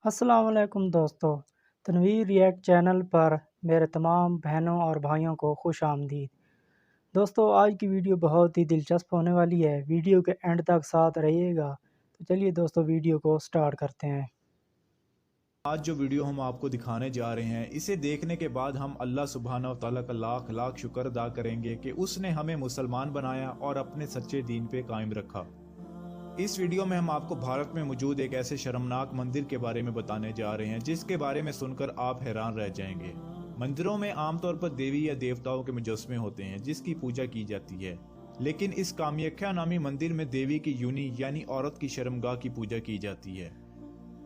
अस्सलाम वालेकुम दोस्तों। तनवीर रिएक्ट चैनल पर मेरे तमाम बहनों और भाइयों को खुश आमदीद। दोस्तों, आज की वीडियो बहुत ही दिलचस्प होने वाली है। वीडियो के एंड तक साथ रहिएगा। तो चलिए दोस्तों, वीडियो को स्टार्ट करते हैं। आज जो वीडियो हम आपको दिखाने जा रहे हैं, इसे देखने के बाद हम अल्लाह सुब्हाना व तआला का लाख लाख शुक्र अदा करेंगे कि उसने हमें मुसलमान बनाया और अपने सच्चे दीन पे कायम रखा। इस वीडियो में हम आपको भारत में मौजूद एक ऐसे शर्मनाक मंदिर के बारे में बताने जा रहे हैं जिसके बारे में सुनकर आप हैरान रह जाएंगे। मंदिरों में आमतौर पर देवी या देवताओं के मुजस्मे होते हैं जिसकी पूजा की जाती है, लेकिन इस कामाख्या नामी मंदिर में देवी की यूनी यानी औरत की शर्मगाह की पूजा की जाती है।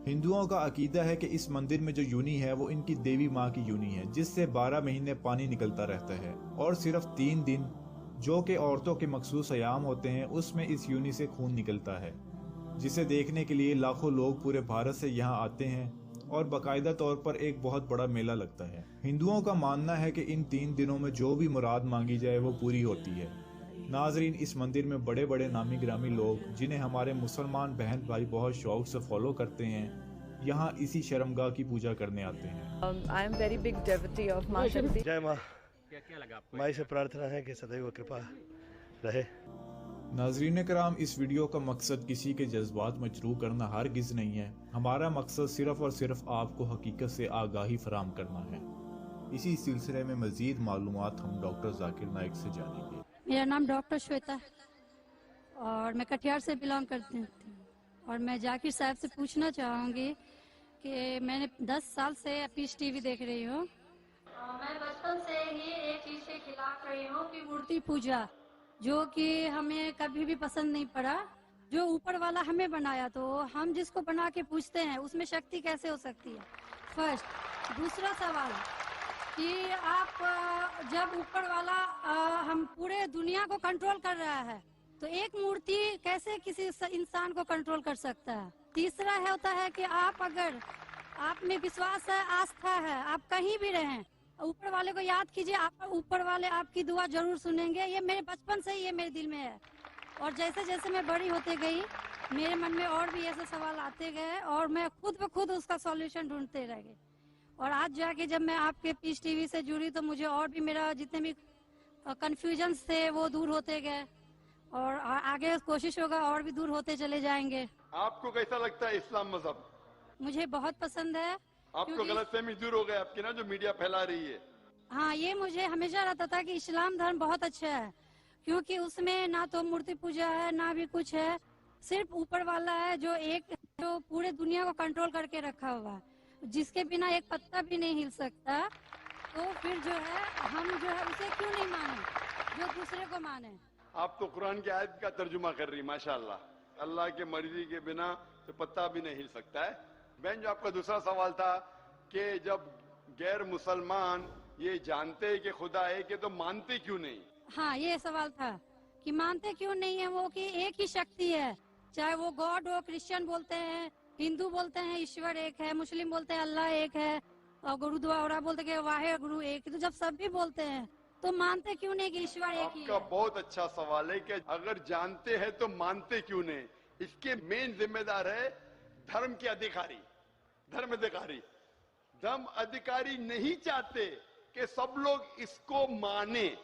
हिंदुओं का अकीदा है कि इस मंदिर में जो यूनी है वो इनकी देवी माँ की यूनी है, जिससे 12 महीने पानी निकलता रहता है और सिर्फ 3 दिन जो कि औरतों के मखसूस अयाम होते हैं उसमें इस यूनी से खून निकलता है, जिसे देखने के लिए लाखों लोग पूरे भारत से यहाँ आते हैं और बाकायदा तौर पर एक बहुत बड़ा मेला लगता है। हिंदुओं का मानना है कि इन 3 दिनों में जो भी मुराद मांगी जाए वो पूरी होती है। नाजरीन, इस मंदिर में बड़े बड़े नामी ग्रामी लोग जिन्हें हमारे मुसलमान बहन भाई बहुत शौक से फॉलो करते हैं, यहाँ इसी शर्मगाह की पूजा करने आते हैं। I am very big devotee of माँ शक्ति। जय माँ। माई से प्रार्थना है कि सदैव कृपा रहे। नाजरीन कराम, इस वीडियो का मकसद किसी के जज्बात मजरूह करना हरगिज नहीं है। हमारा मकसद सिर्फ और सिर्फ आपको हकीकत से आगाही फराम करना है। इसी सिलसिले में मजीद मालूमात हम डॉक्टर जाकिर नाइक से जानेंगे। मेरा नाम डॉक्टर श्वेता है और मैं कटिहार से बिलोंग करती हूँ। और मैं जाकिर साहब से पूछना चाहूँगी कि मैंने 10 साल से पीस टीवी देख रही हूँ। मैं बचपन से ही एक चीज़ के खिलाफ रही हूँ कि मूर्ति पूजा, जो कि हमें कभी भी पसंद नहीं पड़ा। जो ऊपर वाला हमें बनाया तो हम जिसको बना के पूछते हैं उसमें शक्ति कैसे हो सकती है, फर्स्ट। दूसरा सवाल कि आप जब ऊपर वाला हम पूरे दुनिया को कंट्रोल कर रहा है तो एक मूर्ति कैसे किसी इंसान को कंट्रोल कर सकता है। तीसरा है होता है कि आप अगर आप में विश्वास है, आस्था है, आप कहीं भी रहें, ऊपर वाले को याद कीजिए, आप ऊपर वाले आपकी दुआ जरूर सुनेंगे। ये मेरे बचपन से ही ये मेरे दिल में है और जैसे जैसे मैं बड़ी होते गई मेरे मन में और भी ऐसे सवाल आते गए और मैं खुद ब खुद उसका सॉल्यूशन ढूंढते रह गई। और आज जाके जब मैं आपके पीस टीवी से जुड़ी तो मुझे और भी मेरा जितने भी कंफ्यूजन्स थे वो दूर होते गए और आगे कोशिश होगा और भी दूर होते चले जाएंगे। आपको कैसा लगता है इस्लाम मजहब? मुझे बहुत पसंद है। आपको गलतफहमी दूर हो गई आपकी ना, जो मीडिया फैला रही है। हाँ, ये मुझे हमेशा रहता था कि इस्लाम धर्म बहुत अच्छा है, क्योंकि उसमें ना तो मूर्ति पूजा है ना भी कुछ है, सिर्फ ऊपर वाला है जो पूरे दुनिया को कंट्रोल करके रखा हुआ है, जिसके बिना एक पत्ता भी नहीं हिल सकता। तो फिर जो है हम जो है उसे क्यों नहीं माने, जो दूसरे को माने। आप तो कुरान की आयत का तर्जुमा कर रही, माशाल्लाह। अल्लाह के मर्जी के बिना तो पत्ता भी नहीं हिल सकता है। बहन, जो आपका दूसरा सवाल था कि जब गैर मुसलमान ये जानते हैं कि खुदा है कि तो मानते क्यों नहीं। हाँ, ये सवाल था कि मानते क्यों नहीं है वो, कि एक ही शक्ति है, चाहे वो गॉड हो, क्रिश्चियन बोलते हैं, हिंदू बोलते हैं ईश्वर एक है, मुस्लिम बोलते हैं अल्लाह एक है, और गुरुद्वारा बोलते हैं वाहे गुरु एक। तो जब सब भी बोलते हैं तो मानते क्यों नहीं कि ईश्वर एक ही है। आपका बहुत अच्छा सवाल है कि अगर जानते हैं तो मानते क्यों नहीं। इसके मेन जिम्मेदार है धर्म के अधिकारी, धर्म अधिकारी। धर्म अधिकारी नहीं चाहते कि सब लोग इसको माने।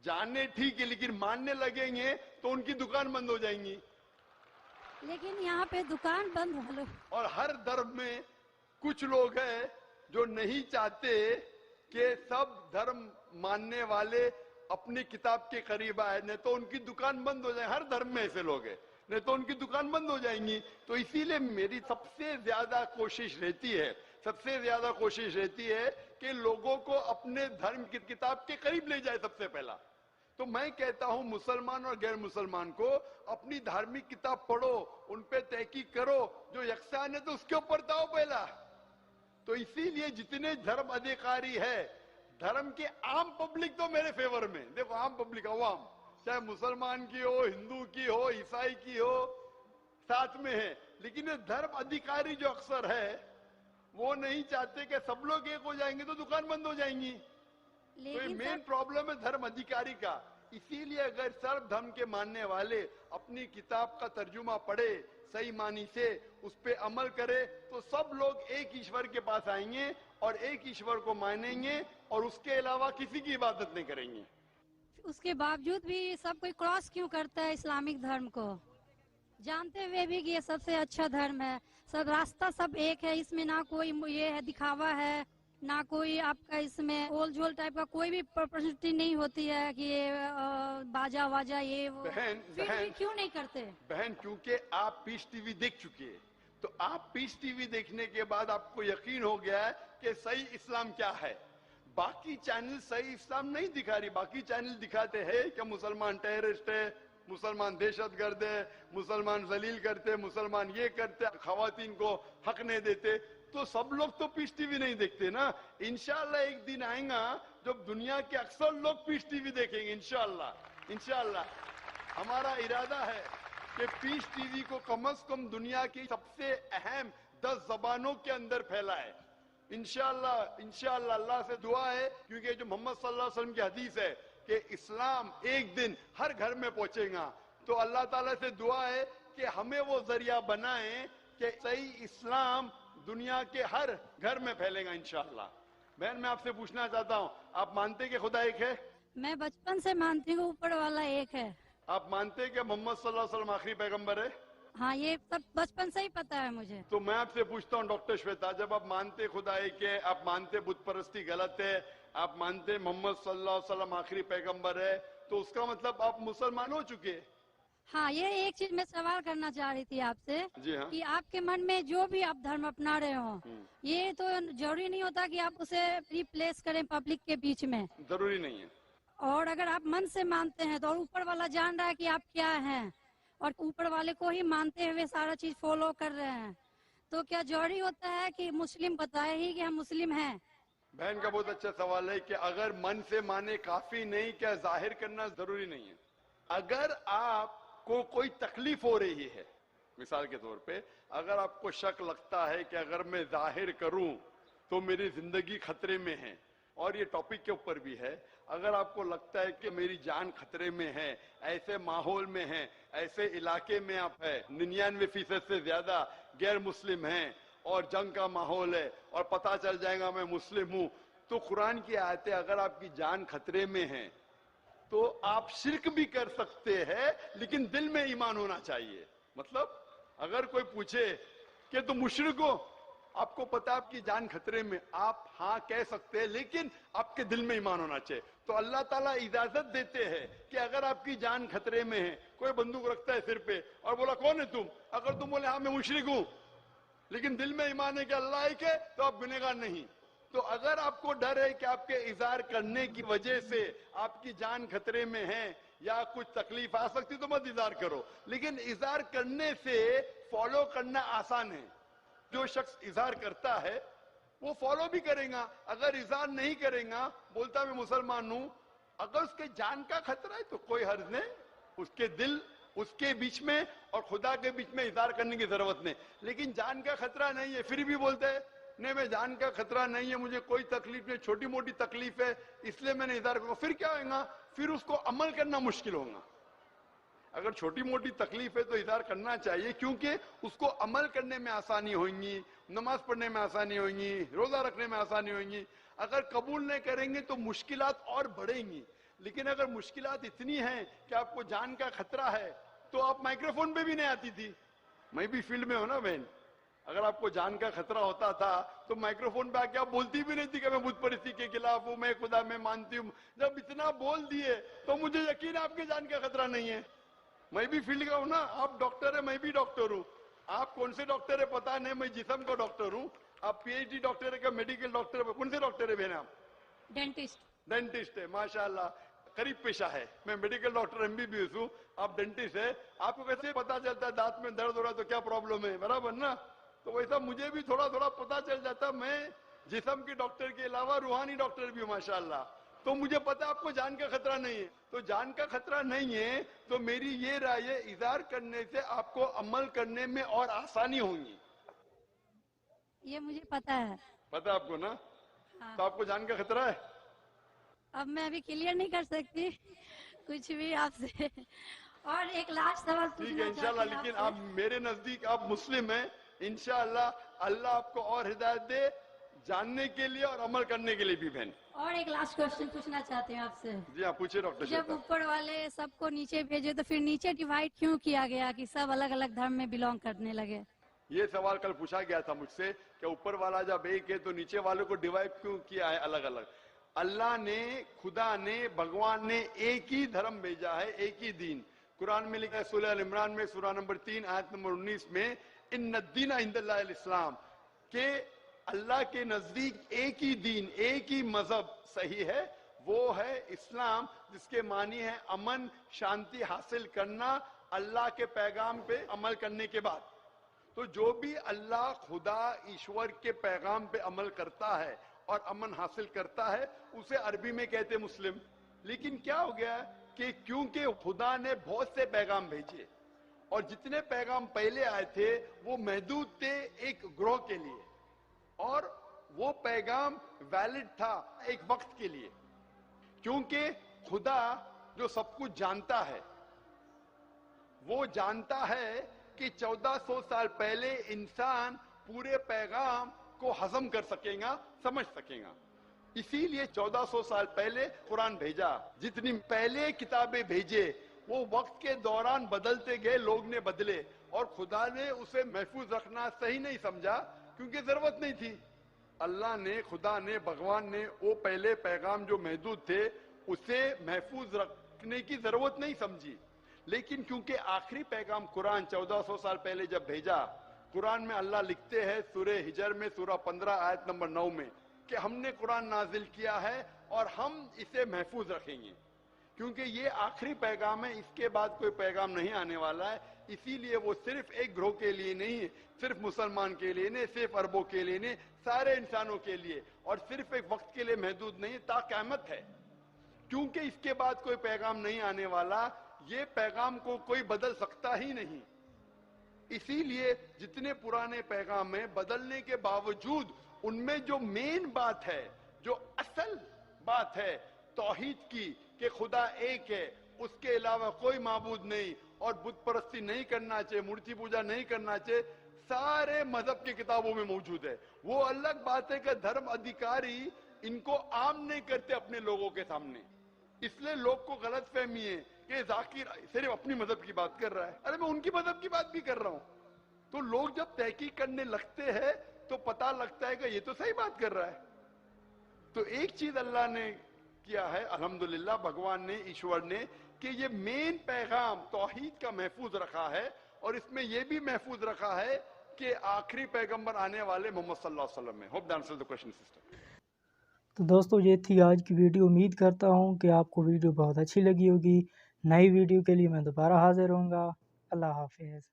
जाने ठीक है, लेकिन मानने लगेंगे तो उनकी दुकान बंद हो जाएंगी। लेकिन यहाँ पे दुकान बंद है। और हर धर्म में कुछ लोग हैं जो नहीं चाहते कि सब धर्म मानने वाले अपनी किताब के करीब आए, नहीं तो उनकी दुकान बंद हो जाए। हर धर्म में ऐसे लोग हैं, नहीं तो उनकी दुकान बंद हो जाएंगी। तो इसीलिए मेरी सबसे ज्यादा कोशिश रहती है कि लोगों को अपने धर्म की किताब के करीब ले जाए सबसे पहला। तो मैं कहता हूं मुसलमान और गैर मुसलमान को अपनी धार्मिक किताब पढ़ो, उन पे तहकीक करो, जो यकसान है तो उसके ऊपर दाओ पहला। तो इसीलिए जितने धर्म अधिकारी है, धर्म के आम पब्लिक तो मेरे फेवर में, देखो आम पब्लिक, अवाम, चाहे मुसलमान की हो, हिंदू की हो, ईसाई की हो, साथ में है। लेकिन ये धर्म अधिकारी जो अक्सर है वो नहीं चाहते कि सब लोग एक हो जाएंगे तो दुकान बंद हो जाएंगी। तो ये मेन प्रॉब्लम है धर्म अधिकारी का। इसीलिए अगर सर्व धर्म के मानने वाले अपनी किताब का तर्जुमा पढ़े, सही मानी से उस पे अमल करे तो सब लोग एक ईश्वर के पास आएंगे और एक ईश्वर को मानेंगे और उसके अलावा किसी की इबादत नहीं करेंगे। उसके बावजूद भी सब कोई क्रॉस क्यों करता है इस्लामिक धर्म को, जानते हुए भी कि ये सबसे अच्छा धर्म है, सब रास्ता सब एक है, इसमें ना कोई ये है दिखावा है, ना कोई आपका इसमें ओल झोल टाइप का कोई भी प्रॉपर्टी नहीं होती है कि ये बाजा वाजा ये वो, फिर भी क्यों नहीं करते? बहन, क्योंकि आप पीस टीवी देख चुके हैं, तो आप पीस टीवी देखने के बाद आपको यकीन हो गया है कि सही इस्लाम क्या है। बाकी चैनल सही इस्लाम नहीं दिखा रही, बाकी चैनल दिखाते हैं कि मुसलमान टेररिस्ट है, मुसलमान दहशतगर्द है, मुसलमान जलील करते, मुसलमान ये करते, खवातीन को हक नहीं देते। तो सब लोग तो पीस टीवी नहीं देखते ना। इंशाल्लाह एक दिन आएगा जब दुनिया के अक्सर लोग पीस टीवी देखेंगे। इंशाल्लाह हमारा इरादा है कि पीस टीवी को कम से कम दुनिया की सबसे अहम 10 जबानों के अंदर फैलाए। इंशाल्लाह अल्लाह से दुआ है, क्योंकि जो मोहम्मद सल्लल्लाहु अलैहि वसल्लम की हदीस है कि इस्लाम एक दिन हर घर में पहुंचेगा, तो अल्लाह ताला से दुआ है कि हमें वो जरिया बनाए कि सही इस्लाम दुनिया के हर घर में फैलेगा इंशाल्लाह। बहन, मैं आपसे पूछना चाहता हूँ, आप मानते कि खुदा एक है? मैं बचपन से मानती हूँ ऊपर वाला एक है। आप मानते कि मोहम्मद सल्लल्लाहु अलैहि वसल्लम आखिरी पैगंबर है? हाँ, ये सब बचपन से ही पता है मुझे। तो मैं आपसे पूछता हूँ डॉक्टर श्वेता, जब आप मानते खुदा एक है, आप मानते बुत परस्ती गलत है, आप मानते मोहम्मद सल्लल्लाहु अलैहि वसल्लम आखिरी पैगंबर है, तो उसका मतलब आप मुसलमान हो चुके हैं। हाँ, ये एक चीज मैं सवाल करना चाह रही थी आपसे। जी हाँ। कि आपके मन में जो भी आप धर्म अपना रहे हो, ये तो जरूरी नहीं होता कि आप उसे रिप्लेस करें पब्लिक के बीच में। जरूरी नहीं है। और अगर आप मन से मानते हैं तो और ऊपर वाला जान रहा है कि आप क्या हैं और ऊपर वाले को ही मानते हुए सारा चीज फॉलो कर रहे हैं, तो क्या जरूरी होता है कि मुस्लिम बताए ही कि हम मुस्लिम हैं? बहन का बहुत अच्छा सवाल है कि अगर मन से माने काफी नहीं, क्या जाहिर करना जरूरी नहीं है? अगर आपको कोई तकलीफ हो रही है, मिसाल के तौर पे अगर आपको शक लगता है कि अगर मैं जाहिर करूं तो मेरी जिंदगी खतरे में है, और ये टॉपिक के ऊपर भी है, अगर आपको लगता है कि मेरी जान खतरे में है, ऐसे माहौल में है, ऐसे इलाके में आप है, 99% से ज्यादा गैर मुस्लिम हैं और जंग का माहौल है और पता चल जाएगा मैं मुस्लिम हूं, तो कुरान की आयतें, अगर आपकी जान खतरे में है तो आप शिर्क भी कर सकते हैं, लेकिन दिल में ईमान होना चाहिए। मतलब अगर कोई पूछे कि तुम मुशरिक हो, आपको पता है आपकी जान खतरे में, आप हाँ कह सकते हैं, लेकिन आपके दिल में ईमान होना चाहिए। तो अल्लाह ताला इजाजत देते हैं कि अगर आपकी जान खतरे में है, कोई बंदूक रखता है सिर पे और बोला कौन है तुम, अगर तुम बोले हाँ मैं मुशरिक हूं, लेकिन दिल में ईमान है कि अल्लाह एक है, तो आप गुनहगार नहीं। तो अगर आपको डर है कि आपके इज़हार करने की वजह से आपकी जान खतरे में है या कुछ तकलीफ आ सकती, तो मत इज़हार करो, लेकिन इज़हार करने से फॉलो करना आसान है। जो शख्स इज़हार करता है वो फॉलो भी करेगा, अगर इज़हार नहीं करेगा, बोलता मैं मुसलमान हूं, अगर उसके जान का खतरा है तो कोई हर्ज नहीं, उसके दिल उसके बीच में और खुदा के बीच में इज़हार करने की जरूरत नहीं। लेकिन जान का खतरा नहीं है, फिर भी बोलते हैं नहीं मैं जान का खतरा नहीं है, मुझे कोई तकलीफ नहीं, छोटी मोटी तकलीफ है इसलिए मैंने इज़हार करूंगा, फिर क्या होगा? फिर उसको अमल करना मुश्किल होगा। अगर छोटी मोटी तकलीफ है तो इज़हार करना चाहिए, क्योंकि उसको अमल करने में आसानी होगी, नमाज पढ़ने में आसानी होगी, रोजा रखने में आसानी होगी। अगर कबूल नहीं करेंगे तो मुश्किलात और बढ़ेंगी। लेकिन अगर मुश्किलात इतनी हैं कि आपको जान का खतरा है, तो आप माइक्रोफोन पे भी नहीं आती थी। मैं भी फील्ड में हूं ना बहन, अगर आपको जान का खतरा होता था तो माइक्रोफोन पे आके आप बोलती भी नहीं थी कि मैं बुत परिस्थिति के खिलाफ हूं, मैं खुदा में मानती हूं। जब इतना बोल दिए तो मुझे यकीन है आपके जान का खतरा नहीं है। मैं भी फील्ड का हूं ना, आप डॉक्टर है, मैं भी डॉक्टर हूं। आप कौन से डॉक्टर है पता नहीं, मैं जिस्म का डॉक्टर हूं। आप पीएचडी डॉक्टर है क्या मेडिकल डॉक्टर है? कौन से डॉक्टर है बहन आप? डेंटिस्ट है, माशाल्लाह, करीब पेशा है। मैं मेडिकल डॉक्टर एमबीबीएस हूं, आप डेंटिस्ट है। आपको कैसे पता चलता है दांत में दर्द हो रहा है तो क्या प्रॉब्लम है, बराबर ना? तो वैसा मुझे भी थोड़ा थोड़ा पता चल जाता। मैं जिस्म के डॉक्टर के अलावा रूहानी डॉक्टर भी हूं माशाल्लाह, तो मुझे पता आपको जान का खतरा नहीं है। तो जान का खतरा नहीं है तो मेरी ये राय है, इज़हार करने से आपको अमल करने में और आसानी होगी। ये मुझे पता है। पता आपको ना? हाँ। तो आपको जान का खतरा है? अब मैं अभी क्लियर नहीं कर सकती कुछ भी आपसे, और एक लास्ट सवाल ठीक है पूछना इंशाल्लाह, चाहती हूँ लेकिन आपसे। आप मेरे नजदीक आप मुस्लिम हैं। इंशाल्लाह अल्लाह आपको और हिदायत दे जानने के लिए और अमल करने के लिए भी बहन। और एक लास्ट क्वेश्चन पूछना चाहती हूँ आपसे। जी हाँ पूछिए डॉक्टर जब श्वेता। ऊपर वाले सबको नीचे भेजे तो फिर नीचे डिवाइड क्यों किया गया कि सब अलग अलग धर्म में बिलोंग करने लगे? ये सवाल कल पूछा गया था मुझसे कि ऊपर वाला जब एक है तो नीचे वालों को डिवाइड क्यों किया है अलग अलग। अल्लाह ने, खुदा ने, भगवान ने एक ही धर्म भेजा है, एक ही दीन। कुरान में लिखा है सूरह अल इमरान में सूरह नंबर 3 आयत नंबर 19 में, इन्न दीना इंदल्लाहिल इस्लाम, के अल्लाह के नजदीक एक ही दीन, एक ही मजहब सही है, वो है इस्लाम, जिसके मानी है अमन शांति हासिल करना अल्लाह के पैगाम पे अमल करने के बाद। तो जो भी अल्लाह खुदा ईश्वर के पैगाम पे अमल करता है और अमन हासिल करता है उसे अरबी में कहते मुस्लिम। लेकिन क्या हो गया कि क्योंकि खुदा ने बहुत से पैगाम भेजे और जितने पैगाम पहले आए थे वो महदूद थे एक ग्रोह के लिए, और वो पैगाम वैलिड था एक वक्त के लिए, क्योंकि खुदा जो सब कुछ जानता है वो जानता है कि 1400 साल पहले इंसान पूरे पैगाम को हजम कर सकेगा, समझ सकेगा। इसीलिए 1400 साल पहले कुरान भेजा। जितनी पहले किताबें भेजे वो वक्त के दौरान बदलते गए, लोग ने बदले, और खुदा ने उसे महफूज रखना सही नहीं समझा क्योंकि जरूरत नहीं थी। अल्लाह ने, खुदा ने, भगवान ने वो पहले पैगाम जो महदूद थे उसे महफूज रखने की जरूरत नहीं समझी। लेकिन क्योंकि आखिरी पैगाम कुरान 1400 साल पहले जब भेजा, कुरान में अल्लाह लिखते हैं सूरह हिजर में सूरह 15 आयत नंबर 9 में कि हमने कुरान नाजिल किया है और हम इसे महफूज रखेंगे, क्योंकि ये आखिरी पैगाम है, इसके बाद कोई पैगाम नहीं आने वाला है। इसीलिए वो सिर्फ एक ग्रोह के लिए नहीं है, सिर्फ मुसलमान के लिए नहीं, सिर्फ अरबों के लिए नहीं, सारे इंसानों के लिए, और सिर्फ एक वक्त के लिए महदूद नहीं, ता क़यामत है। क्योंकि इसके बाद कोई पैगाम नहीं आने वाला, ये पैगाम को कोई बदल सकता ही नहीं। इसीलिए जितने पुराने पैगाम हैं, बदलने के बावजूद उनमें जो मेन बात है, जो असल बात है तौहीद की, कि खुदा एक है, उसके अलावा कोई माबूद नहीं, और बुत परस्ती नहीं करना चाहिए, मूर्ति पूजा नहीं करना चाहिए, सारे मजहब की किताबों में मौजूद है। वो अलग बात है कि धर्म अधिकारी इनको आम नहीं करते अपने लोगों के सामने, इसलिए लोग को गलत फहमी है कि जाकिर सिर्फ अपनी मजहब की बात कर रहा है। अरे मैं उनकी मजहब की बात भी कर रहा हूं। तो लोग जब तहकीक करने लगते हैं तो पता लगता है कि ये तो सही बात कर रहा है। तो एक चीज अल्लाह ने किया है, अल्हम्दुलिल्लाह, भगवान ने, ईश्वर ने, कि ये मेन पैगाम तौहीद का महफूज रखा है, और इसमें यह भी महफूज रखा है कि आखिरी पैगंबर आने वाले मोहम्मद सल्लल्लाहु अलैहि वसल्लम है। Hope that answers the question sister. तो दोस्तों ये थी आज की वीडियो। उम्मीद करता हूँ कि आपको वीडियो बहुत अच्छी लगी होगी। नई वीडियो के लिए मैं दोबारा हाजिर होऊंगा। अल्लाह हाफिज़।